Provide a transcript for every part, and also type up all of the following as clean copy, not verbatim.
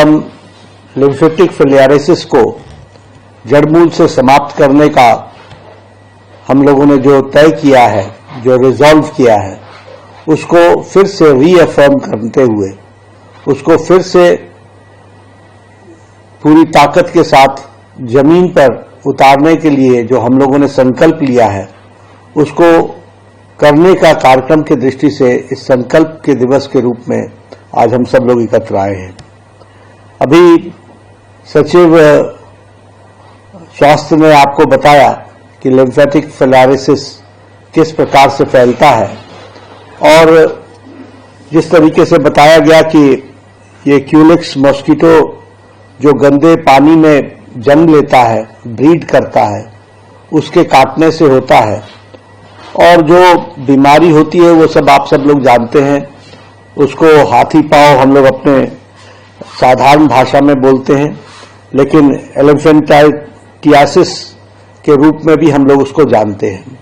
हम लिम्फेटिक फिलियारिसिस को जड़मूल से समाप्त करने का हम लोगों ने जो तय किया है, जो रिजॉल्व किया है, उसको फिर से रीअफर्म करते हुए, उसको फिर से पूरी ताकत के साथ जमीन पर उतारने के लिए जो हम लोगों ने संकल्प लिया है, उसको करने का कार्यक्रम की दृष्टि से इस संकल्प के दिवस के रूप में आज हम सब लोग एकत्र आए हैं। अभी सचिव स्वास्थ्य ने आपको बताया कि लिम्फेटिक फिलियारिसिस किस प्रकार से फैलता है, और जिस तरीके से बताया गया कि ये क्यूलिक्स मॉस्किटो जो गंदे पानी में जन्म लेता है, ब्रीड करता है, उसके काटने से होता है, और जो बीमारी होती है वो सब आप सब लोग जानते हैं। उसको हाथी पांव हम लोग अपने साधारण भाषा में बोलते हैं, लेकिन एलिफेंटाइटियासिस के रूप में भी हम लोग उसको जानते हैं।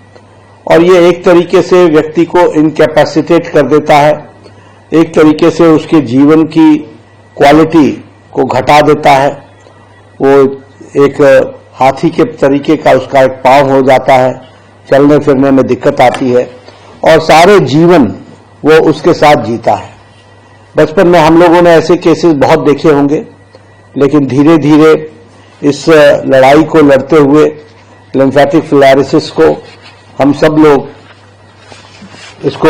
और ये एक तरीके से व्यक्ति को इनकैपेसिटेट कर देता है, एक तरीके से उसके जीवन की क्वालिटी को घटा देता है। वो एक हाथी के तरीके का उसका एक पांव हो जाता है, चलने फिरने में दिक्कत आती है, और सारे जीवन वो उसके साथ जीता है। बचपन में हम लोगों ने ऐसे केसेस बहुत देखे होंगे, लेकिन धीरे धीरे इस लड़ाई को लड़ते हुए लिम्फेटिक फिलियारिसिस को हम सब लोग इसको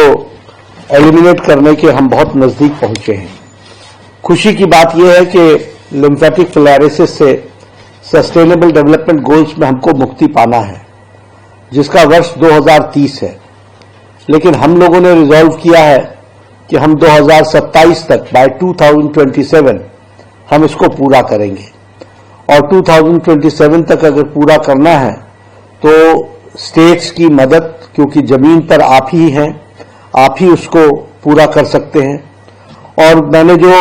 एलिमिनेट करने के हम बहुत नजदीक पहुंचे हैं। खुशी की बात यह है कि लिम्फेटिक फिलियारिसिस से सस्टेनेबल डेवलपमेंट गोल्स में हमको मुक्ति पाना है, जिसका वर्ष 2030 है, लेकिन हम लोगों ने रिजॉल्व किया है कि हम 2027 तक, बाय 2027 हम इसको पूरा करेंगे। और 2027 तक अगर पूरा करना है तो स्टेट्स की मदद, क्योंकि जमीन पर आप ही हैं, आप ही उसको पूरा कर सकते हैं। और मैंने जो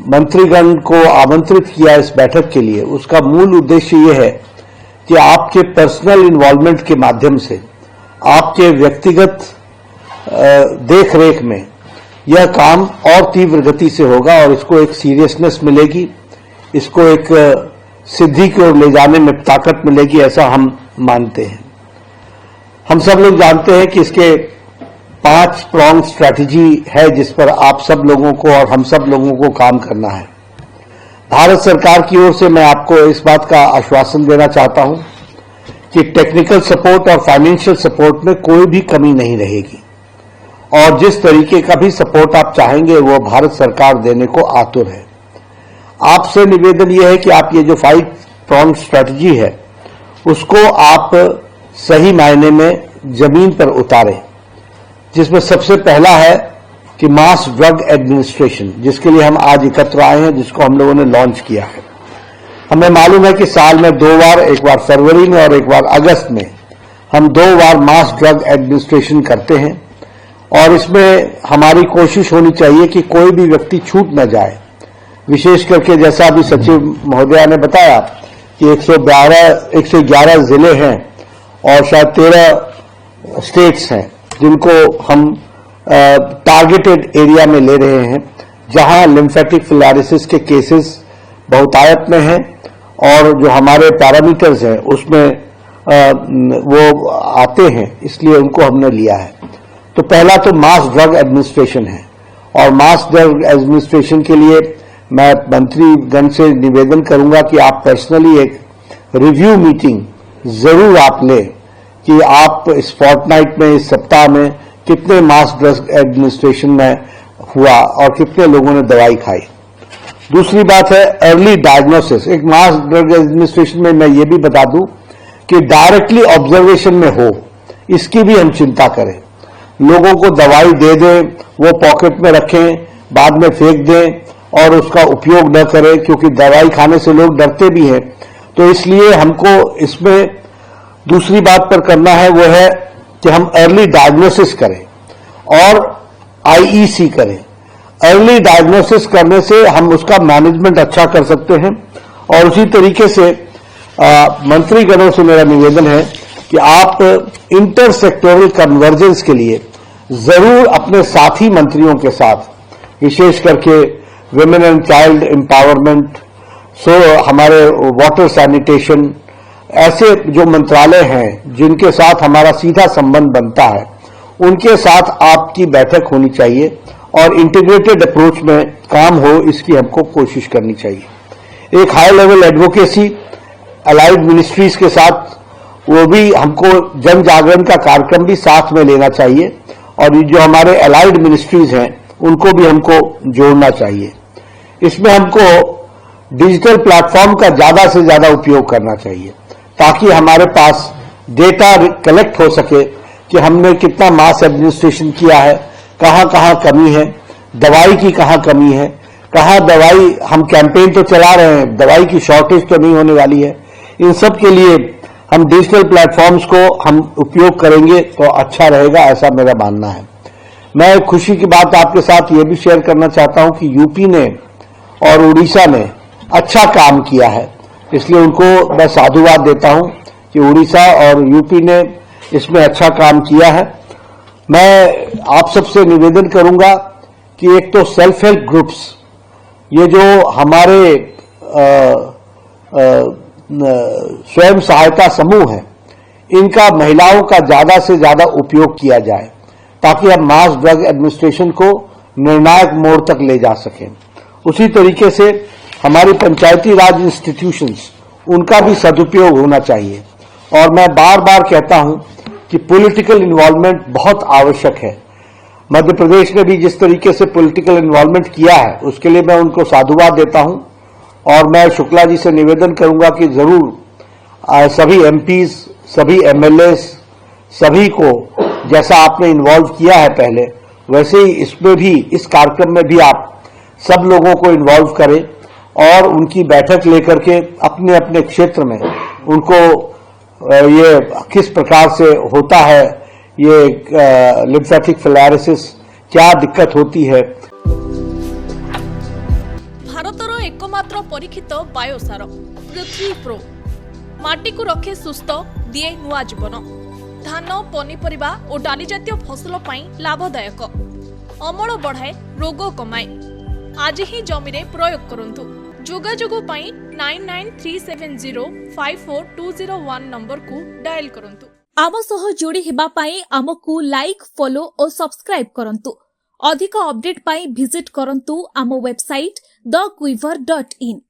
मंत्रीगण को आमंत्रित किया इस बैठक के लिए, उसका मूल उद्देश्य ये है कि आपके पर्सनल इन्वॉल्वमेंट के माध्यम से, आपके व्यक्तिगत देखरेख में यह काम और तीव्र गति से होगा, और इसको एक सीरियसनेस मिलेगी, इसको एक सिद्धि की ओर ले जाने में ताकत मिलेगी, ऐसा हम मानते हैं। हम सब लोग जानते हैं कि इसके 5 प्रॉन्ग स्ट्रैटेजी है जिस पर आप सब लोगों को और हम सब लोगों को काम करना है। भारत सरकार की ओर से मैं आपको इस बात का आश्वासन देना चाहता हूं कि टेक्निकल सपोर्ट और फाइनेंशियल सपोर्ट में कोई भी कमी नहीं रहेगी, और जिस तरीके का भी सपोर्ट आप चाहेंगे वो भारत सरकार देने को आतुर है। आपसे निवेदन यह है कि आप ये जो 5 प्रॉन्ग स्ट्रैटेजी है उसको आप सही मायने में जमीन पर उतारें, जिसमें सबसे पहला है कि मास ड्रग एडमिनिस्ट्रेशन, जिसके लिए हम आज एकत्र आए हैं, जिसको हम लोगों ने लॉन्च किया है। हमें मालूम है कि साल में 2 बार, एक बार फरवरी में और एक बार अगस्त में, हम 2 बार मास ड्रग एडमिनिस्ट्रेशन करते हैं, और इसमें हमारी कोशिश होनी चाहिए कि कोई भी व्यक्ति छूट न जाए। विशेष करके जैसा अभी सचिव महोदया ने बताया कि 111 जिले हैं और शायद 13 स्टेट्स हैं जिनको हम टारगेटेड एरिया में ले रहे हैं, जहां लिम्फेटिक फिलियारिसिस के केसेस बहुतायत में हैं, और जो हमारे पैरामीटर्स हैं उसमें वो आते हैं, इसलिए उनको हमने लिया है। तो पहला तो मास ड्रग एडमिनिस्ट्रेशन है, और मास ड्रग एडमिनिस्ट्रेशन के लिए मैं मंत्रीगण से निवेदन करूंगा कि आप पर्सनली एक रिव्यू मीटिंग जरूर आप लें कि आप इस फोर्टनाइट में, इस सप्ताह में कितने मास ड्रग एडमिनिस्ट्रेशन में हुआ और कितने लोगों ने दवाई खाई। दूसरी बात है अर्ली डायग्नोसिस। एक मास ड्रग एडमिनिस्ट्रेशन में मैं ये भी बता दूं कि डायरेक्टली ऑब्जर्वेशन में हो, इसकी भी हम चिंता करें। लोगों को दवाई दे दें, वो पॉकेट में रखें, बाद में फेंक दें और उसका उपयोग न करें, क्योंकि दवाई खाने से लोग डरते भी हैं। तो इसलिए हमको इसमें दूसरी बात पर करना है, वो है कि हम अर्ली डायग्नोसिस करें और आईईसी करें। अर्ली डायग्नोसिस करने से हम उसका मैनेजमेंट अच्छा कर सकते हैं, और उसी तरीके से मंत्रीगणों से मेरा निवेदन है कि आप इंटर सेक्टोरल कन्वर्जेंस के लिए जरूर अपने साथी मंत्रियों के साथ, विशेष करके विमेन एंड चाइल्ड एम्पावरमेंट, हमारे वाटर सैनिटेशन, ऐसे जो मंत्रालय हैं जिनके साथ हमारा सीधा संबंध बनता है, उनके साथ आपकी बैठक होनी चाहिए और इंटीग्रेटेड अप्रोच में काम हो, इसकी हमको कोशिश करनी चाहिए। एक high level advocacy allied ministries के साथ, वो भी हमको जन जागरण का कार्यक्रम भी साथ में लेना चाहिए और जो हमारे अलाइड मिनिस्ट्रीज हैं उनको भी हमको जोड़ना चाहिए। इसमें हमको डिजिटल प्लेटफॉर्म का ज्यादा से ज्यादा उपयोग करना चाहिए ताकि हमारे पास डेटा कलेक्ट हो सके कि हमने कितना मास एडमिनिस्ट्रेशन किया है, कहां कहां कमी है, दवाई की कहां कमी है, कहां दवाई, हम कैंपेन तो चला रहे हैं, दवाई की शॉर्टेज तो नहीं होने वाली है। इन सब के लिए हम डिजिटल प्लेटफॉर्म्स को हम उपयोग करेंगे तो अच्छा रहेगा, ऐसा मेरा मानना है। मैं खुशी की बात आपके साथ ये भी शेयर करना चाहता हूं कि यूपी ने और उड़ीसा ने अच्छा काम किया है, इसलिए उनको मैं साधुवाद देता हूं कि उड़ीसा और यूपी ने इसमें अच्छा काम किया है। मैं आप सबसे निवेदन करूंगा कि एक तो सेल्फ हेल्प ग्रुप्स, ये जो हमारे स्वयं सहायता समूह है, इनका महिलाओं का ज्यादा से ज्यादा उपयोग किया जाए ताकि हम मास ड्रग एडमिनिस्ट्रेशन को निर्णायक मोड़ तक ले जा सकें। उसी तरीके से हमारी पंचायती राज इंस्टीट्यूशंस, उनका भी सदुपयोग होना चाहिए। और मैं बार बार कहता हूं कि पॉलिटिकल इन्वॉल्वमेंट बहुत आवश्यक है। मध्य प्रदेश ने भी जिस तरीके से पॉलिटिकल इन्वॉल्वमेंट किया है, उसके लिए मैं उनको साधुवाद देता हूं और मैं शुक्ला जी से निवेदन करूंगा कि जरूर सभी एमपीज, सभी एमएलए, सभी को जैसा आपने इन्वॉल्व किया है पहले, वैसे ही इसमें भी, इस कार्यक्रम में भी आप सब लोगों को इन्वॉल्व करें और उनकी बैठक लेकर के अपने अपने क्षेत्र में उनको ये किस प्रकार से होता है, ये लिम्फेटिक फिलारिसिस, क्या दिक्कत होती है। भारतर एकमात्र परीक्षित बायोसार पृथ्वी प्रो माटी को रखे सुस्थ, दिए नुआ जीवन। धान, पनीपरिबा और डाली जातीय फसल लाभदायक, अमल बढ़ाए, रोग कमाए। आज ही जमी प्रयोग करंतु। जोगाजोग 9937054201 नंबर को डायल करंतु। आम सह जोड़ी हेबा पाई आमको लाइक, फॉलो और सब्सक्राइब करंतु। अधिक अपडेट पाई विजिट करंतु आम वेबसाइट thequiver.in।